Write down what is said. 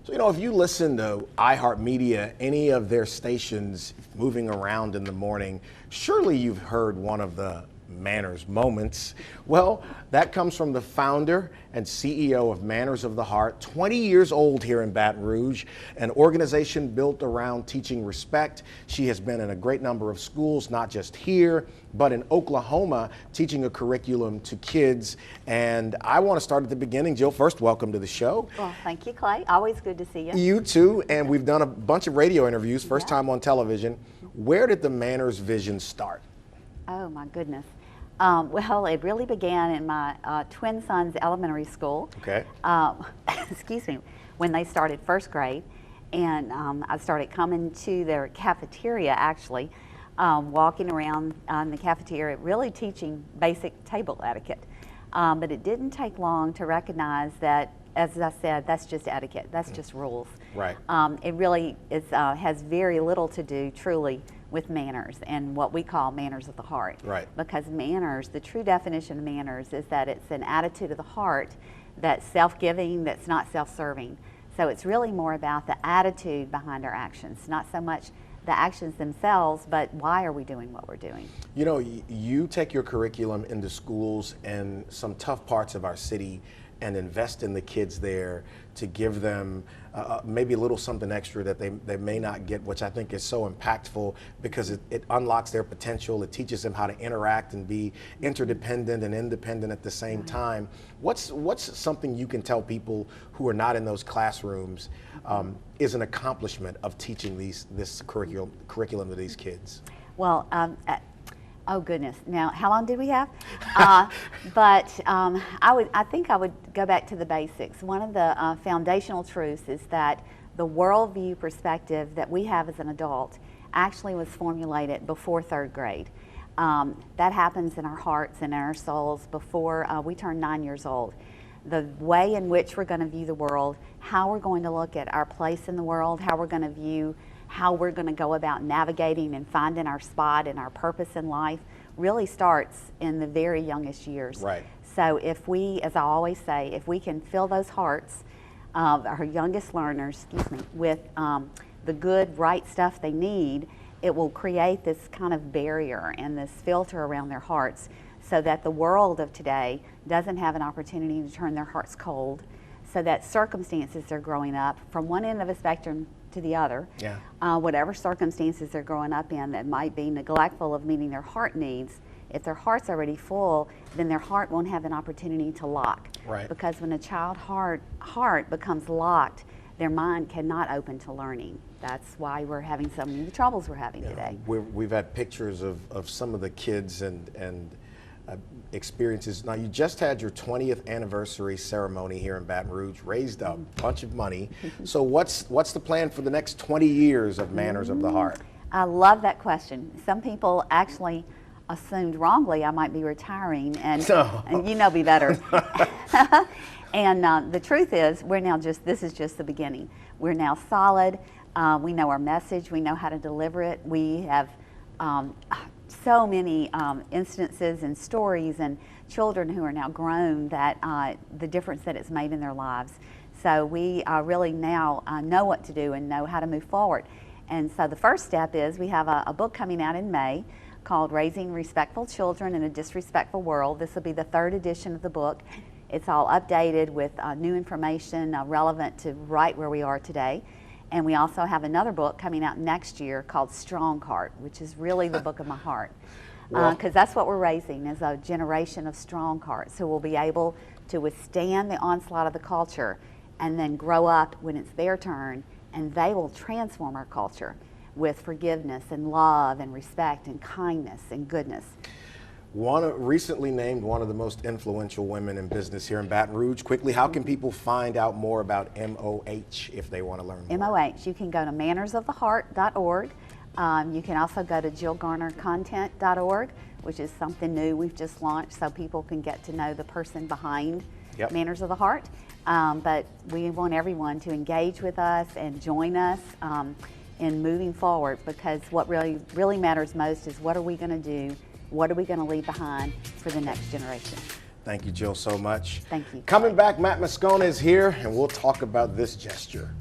So, if you listen to iHeartMedia, any of their stations moving around in the morning, surely you've heard one of the manners moments. Well, that comes from the founder and CEO of Manners of the Heart, 20 years old here in Baton Rouge, an organization built around teaching respect. She has been in a great number of schools, not just here, but in Oklahoma, teaching a curriculum to kids. And I want to start at the beginning. Jill, first, welcome to the show. Well, thank you, Clay. Always good to see you. You too. And we've done a bunch of radio interviews, first time on television. Where did the Manners vision start? Oh, my goodness. Well, it really began in my twin sons' elementary school. Okay. Excuse me, when they started first grade. And I started coming to their cafeteria, actually, walking around in the cafeteria, really teaching basic table etiquette. But it didn't take long to recognize that, as I said, that's just etiquette. That's just rules. Right. It really has very little to do, truly, with manners and what we call manners of the heart. Right. Because manners, the true definition of manners is that it's an attitude of the heart that's self-giving, that's not self-serving. So it's really more about the attitude behind our actions, not so much the actions themselves, but why are we doing what we're doing? You take your curriculum into schools and some tough parts of our city and invest in the kids there to give them maybe a little something extra that they may not get, which I think is so impactful because it unlocks their potential. It teaches them how to interact and be interdependent and independent at the same time. What's something you can tell people who are not in those classrooms is an accomplishment of teaching this curriculum to these kids? Well, oh goodness! Now, how long did we have? I think I would go back to the basics. One of the foundational truths is that the worldview perspective that we have as an adult actually was formulated before third grade. That happens in our hearts and in our souls before we turn 9 years old. The way in which we're going to view the world, how we're going to look at our place in the world, how we're going to view how we're going to go about navigating and finding our spot and our purpose in life really starts in the very youngest years. Right. So if we, as I always say, if we can fill those hearts of our youngest learners, with the good, right stuff they need, it will create this kind of barrier and this filter around their hearts so that the world of today doesn't have an opportunity to turn their hearts cold, so that circumstances they're growing up from one end of a spectrum to the other, whatever circumstances they're growing up in that might be neglectful of meeting their heart needs, if their heart's already full, then their heart won't have an opportunity to lock. Right. Because when a child's heart becomes locked, their mind cannot open to learning. That's why we're having so many of the troubles we're having today. We've had pictures of some of the kids and experiences. Now, you just had your 20th anniversary ceremony here in Baton Rouge, raised a bunch of money. So what's the plan for the next 20 years of Manners of the Heart? I love that question. Some people actually assumed wrongly I might be retiring, and you know me better. And the truth is, this is just the beginning. We're now solid. We know our message. We know how to deliver it. We have so many instances and stories and children who are now grown that the difference that it's made in their lives. So we really now know what to do and know how to move forward. And so the first step is we have a book coming out in May called Raising Respectful Children in a Disrespectful World. This will be the 3rd edition of the book. It's all updated with new information relevant to right where we are today. And we also have another book coming out next year called Strong Heart, which is really the book of my heart. Because that's what we're raising, is a generation of strong hearts who will be able to withstand the onslaught of the culture and then grow up when it's their turn, and they will transform our culture with forgiveness and love and respect and kindness and goodness. Recently named one of the most influential women in business here in Baton Rouge. Quickly, how can people find out more about MOH if they want to learn more? MOH, you can go to mannersoftheheart.org. You can also go to jillgarnercontent.org, which is something new we've just launched so people can get to know the person behind Manners of the Heart. But we want everyone to engage with us and join us in moving forward, because what really matters most is what are we going to do, what are we going to leave behind for the next generation. Thank you, Jill, so much. Thank you. Coming back, Matt Moscona is here, and we'll talk about this gesture.